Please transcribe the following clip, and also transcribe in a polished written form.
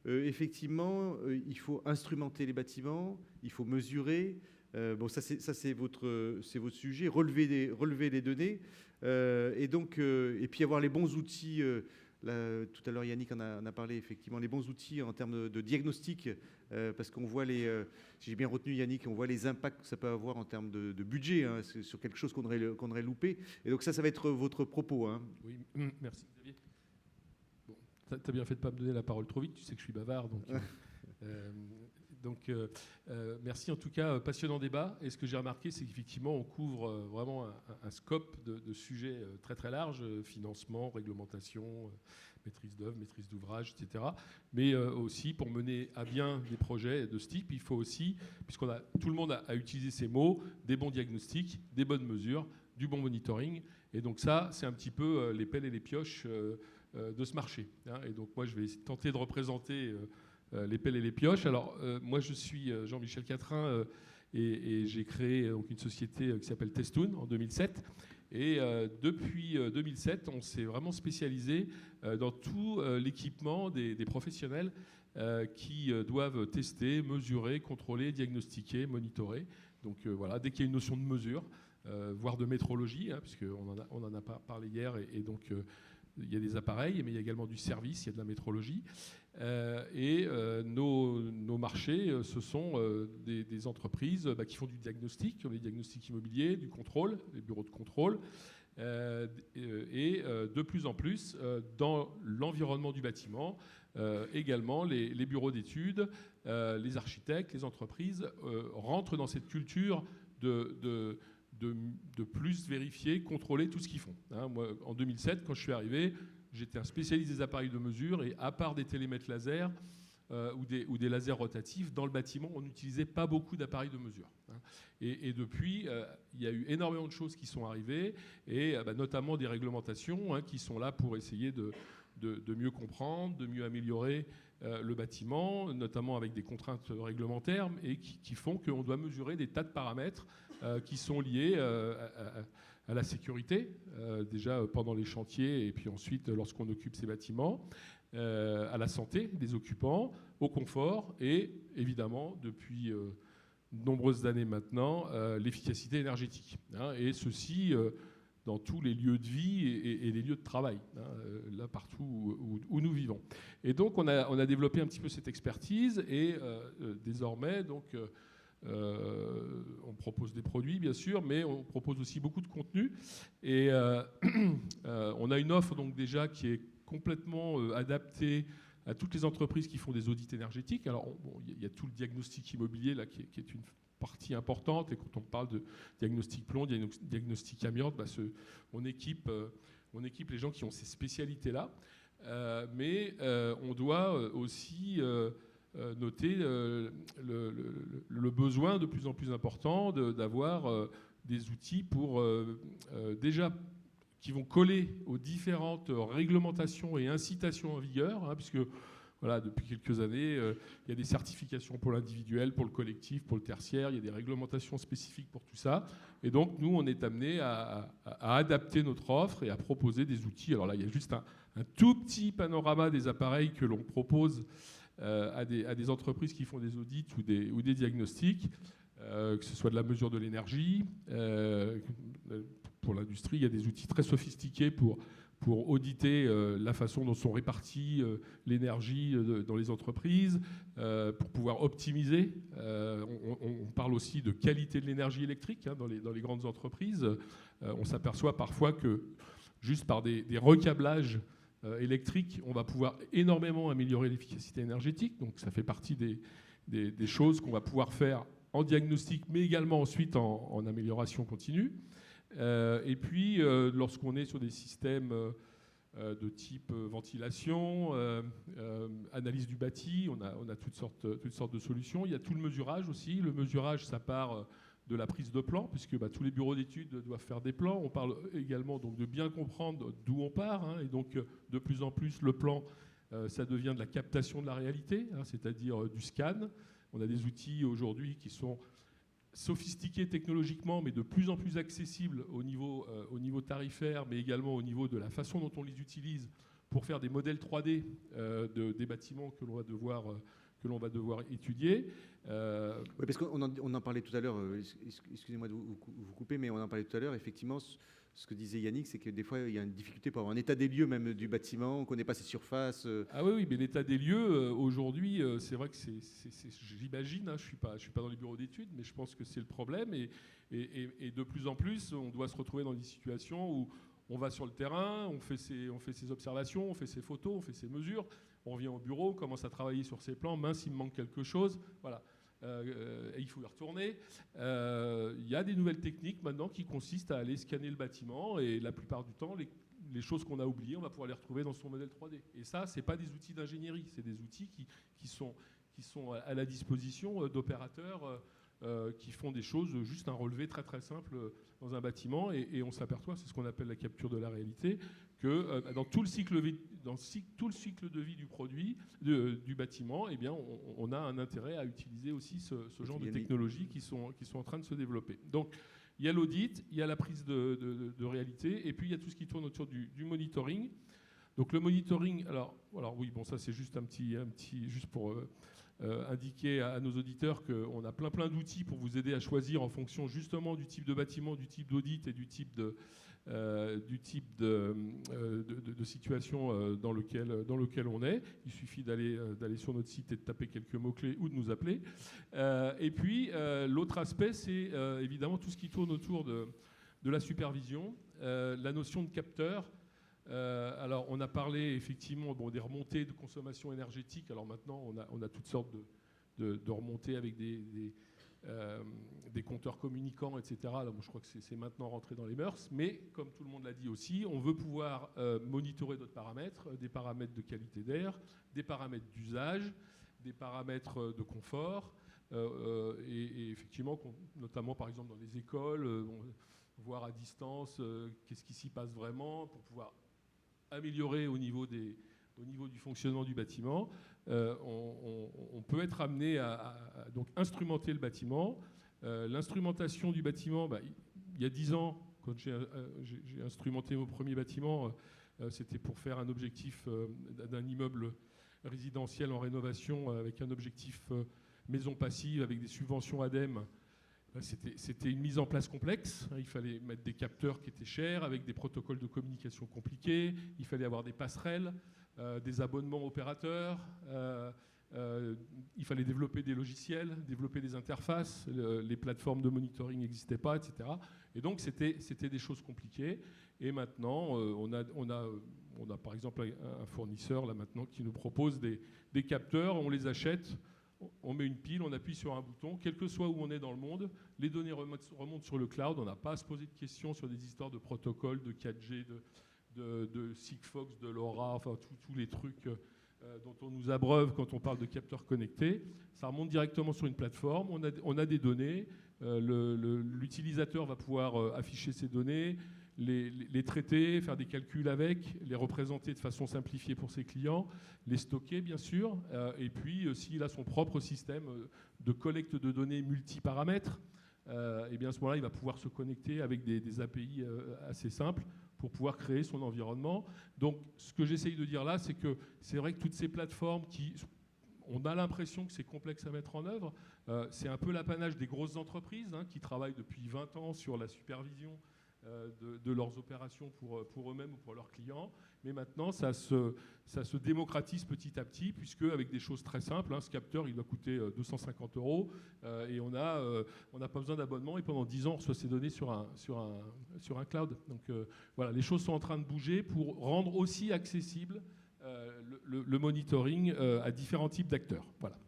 effectivement, il faut instrumenter les bâtiments, il faut mesurer. Bon, ça c'est votre sujet, relever les données, et puis avoir les bons outils. Là, tout à l'heure, Yannick en a parlé, effectivement, les bons outils en termes de diagnostic, parce qu'on voit si j'ai bien retenu Yannick, on voit les impacts que ça peut avoir en termes de budget, hein, sur quelque chose qu'on aurait loupé. Et donc ça va être votre propos. Hein. Oui, merci Xavier. Bon, t'as bien fait de ne pas me donner la parole trop vite, tu sais que je suis bavard, donc merci en tout cas, passionnant débat. Et ce que j'ai remarqué, c'est qu'effectivement, on couvre vraiment un scope de sujets très très large, financement, réglementation, maîtrise d'œuvre, maîtrise d'ouvrage, etc. Mais aussi, pour mener à bien des projets de ce type, il faut aussi, tout le monde a utilisé ces mots, des bons diagnostics, des bonnes mesures, du bon monitoring. Et donc ça, c'est un petit peu les pelles et les pioches de ce marché. Hein. Et donc moi, je vais tenter de représenter les pelles et les pioches. Alors, moi, je suis Jean-Michel Catrin et j'ai créé donc, une société qui s'appelle Testoon en 2007. Et depuis 2007, on s'est vraiment spécialisé dans tout l'équipement des professionnels qui doivent tester, mesurer, contrôler, diagnostiquer, monitorer. Donc voilà, dès qu'il y a une notion de mesure, voire de métrologie, hein, puisqu'on en a parlé hier, et donc il y a des appareils, mais il y a également du service, il y a de la métrologie. Nos marchés, ce sont des entreprises qui font du diagnostic, comme les diagnostics immobiliers, du contrôle, les bureaux de contrôle, et de plus en plus dans l'environnement du bâtiment, également les bureaux d'études, les architectes, les entreprises rentrent dans cette culture de plus vérifier, contrôler tout ce qu'ils font. Hein, moi, en 2007, quand je suis arrivé, j'étais un spécialiste des appareils de mesure et à part des télémètres laser ou des lasers rotatifs, dans le bâtiment, on n'utilisait pas beaucoup d'appareils de mesure. Hein. Et depuis, il y a eu énormément de choses qui sont arrivées, et notamment des réglementations qui sont là pour essayer de mieux comprendre, de mieux améliorer le bâtiment, notamment avec des contraintes réglementaires, et qui font qu'on doit mesurer des tas de paramètres qui sont liés à la sécurité, déjà pendant les chantiers et puis ensuite lorsqu'on occupe ces bâtiments, à la santé des occupants, au confort et évidemment depuis de nombreuses années maintenant, l'efficacité énergétique. Hein, et ceci dans tous les lieux de vie et les lieux de travail, hein, là partout où nous vivons. Et donc on a développé un petit peu cette expertise et désormais donc on propose des produits, bien sûr, mais on propose aussi beaucoup de contenu. Et on a une offre donc déjà qui est complètement adaptée à toutes les entreprises qui font des audits énergétiques. Alors, il y a tout le diagnostic immobilier là, qui est une partie importante. Et quand on parle de diagnostic plomb, diagnostic amiante, on équipe les gens qui ont ces spécialités-là. Mais on doit aussi noter le besoin de plus en plus important d'avoir des outils pour déjà qui vont coller aux différentes réglementations et incitations en vigueur, hein, puisque voilà, depuis quelques années, il y a des certifications pour l'individuel, pour le collectif, pour le tertiaire, il y a des réglementations spécifiques pour tout ça. Et donc, nous, on est amené à adapter notre offre et à proposer des outils. Alors là, il y a juste un tout petit panorama des appareils que l'on propose à des entreprises qui font des audits ou des diagnostics, que ce soit de la mesure de l'énergie. Pour l'industrie, il y a des outils très sophistiqués pour auditer la façon dont sont réparties l'énergie dans les entreprises, pour pouvoir optimiser. On parle aussi de qualité de l'énergie électrique, hein, dans les grandes entreprises. On s'aperçoit parfois que juste par des recablages électriques, on va pouvoir énormément améliorer l'efficacité énergétique. Donc ça fait partie des choses qu'on va pouvoir faire en diagnostic, mais également ensuite en amélioration continue. Et puis, lorsqu'on est sur des systèmes de type ventilation, analyse du bâti, on a toutes sortes de solutions. Il y a tout le mesurage aussi. Le mesurage, ça part de la prise de plan, puisque tous les bureaux d'études doivent faire des plans. On parle également donc, de bien comprendre d'où on part. Hein, et donc, de plus en plus, le plan, ça devient de la captation de la réalité, hein, c'est-à-dire du scan. On a des outils aujourd'hui qui sont sophistiqués technologiquement, mais de plus en plus accessibles au niveau tarifaire, mais également au niveau de la façon dont on les utilise pour faire des modèles 3D des bâtiments que l'on va devoir étudier. Oui, parce qu'on en parlait tout à l'heure, excusez-moi de vous couper, mais on en parlait tout à l'heure, effectivement, ce que disait Yannick, c'est que des fois, il y a une difficulté pour avoir un état des lieux même du bâtiment, on ne connaît pas ses surfaces. Ah oui, mais l'état des lieux, aujourd'hui, c'est vrai que j'imagine, hein, je suis pas dans les bureaux d'études, mais je pense que c'est le problème, et de plus en plus, on doit se retrouver dans des situations où on va sur le terrain, on fait ses observations, on fait ses photos, on fait ses mesures, on revient au bureau, on commence à travailler sur ses plans, mince, il me manque quelque chose, voilà. Et il faut y retourner. Il y a des nouvelles techniques maintenant qui consistent à aller scanner le bâtiment, et la plupart du temps, les choses qu'on a oubliées, on va pouvoir les retrouver dans son modèle 3D. Et ça, c'est pas des outils d'ingénierie, c'est des outils qui sont à la disposition d'opérateurs qui font des choses, juste un relevé très très simple dans un bâtiment, et on s'aperçoit, c'est ce qu'on appelle la capture de la réalité, que dans tout le cycle de vie du produit, du bâtiment, eh bien, on a un intérêt à utiliser aussi ce genre de technologies qui sont en train de se développer. Donc, il y a l'audit, il y a la prise de réalité, et puis il y a tout ce qui tourne autour du monitoring. Donc le monitoring, alors oui, bon, ça c'est juste juste pour indiquer à nos auditeurs qu'on a plein d'outils pour vous aider à choisir en fonction justement du type de bâtiment, du type d'audit et du type de situation dans lequel on est. Il suffit d'aller sur notre site et de taper quelques mots-clés ou de nous appeler. Et puis, l'autre aspect, c'est évidemment tout ce qui tourne autour de la supervision, la notion de capteur. Alors, on a parlé effectivement des remontées de consommation énergétique. Alors maintenant, on a toutes sortes de remontées avec des compteurs communicants, etc. Là, moi, je crois que c'est maintenant rentré dans les mœurs. Mais comme tout le monde l'a dit aussi, on veut pouvoir monitorer d'autres paramètres, des paramètres de qualité d'air, des paramètres d'usage, des paramètres de confort. Et effectivement, notamment par exemple dans les écoles, voir à distance qu'est-ce qui s'y passe vraiment pour pouvoir améliorer au niveau du fonctionnement du bâtiment. On peut être amené à donc instrumenter le bâtiment. L'instrumentation du bâtiment, il y a 10 ans, quand j'ai instrumenté mon premier bâtiment, c'était pour faire un objectif d'un immeuble résidentiel en rénovation avec un objectif maison passive avec des subventions ADEME. C'était une mise en place complexe. Il fallait mettre des capteurs qui étaient chers, avec des protocoles de communication compliqués. Il fallait avoir des passerelles, des abonnements opérateurs. Il fallait développer des logiciels, développer des interfaces. Les plateformes de monitoring n'existaient pas, etc. Et donc, c'était des choses compliquées. Et maintenant, on a par exemple un fournisseur là, maintenant, qui nous propose des capteurs. On les achète. On met une pile, on appuie sur un bouton, quel que soit où on est dans le monde, les données remontent sur le cloud, on n'a pas à se poser de questions sur des histoires de protocoles, de 4G, de Sigfox, de LoRa, enfin tous les trucs dont on nous abreuve quand on parle de capteurs connectés. Ça remonte directement sur une plateforme, on a des données, l'utilisateur va pouvoir afficher ces données, les traiter, faire des calculs avec, les représenter de façon simplifiée pour ses clients, les stocker bien sûr, et puis s'il a son propre système de collecte de données multiparamètres, et bien à ce moment-là, il va pouvoir se connecter avec des API assez simples pour pouvoir créer son environnement. Donc ce que j'essaye de dire là, c'est que c'est vrai que toutes ces plateformes on a l'impression que c'est complexe à mettre en œuvre, c'est un peu l'apanage des grosses entreprises qui travaillent depuis 20 ans sur la supervision de leurs opérations pour eux-mêmes ou pour leurs clients. Mais maintenant, ça se démocratise petit à petit, puisque avec des choses très simples, ce capteur, il doit coûter 250 € et on n'a pas besoin d'abonnement, et pendant 10 ans, on reçoit ces données sur un cloud. Donc voilà, les choses sont en train de bouger pour rendre aussi accessible le monitoring à différents types d'acteurs. Voilà.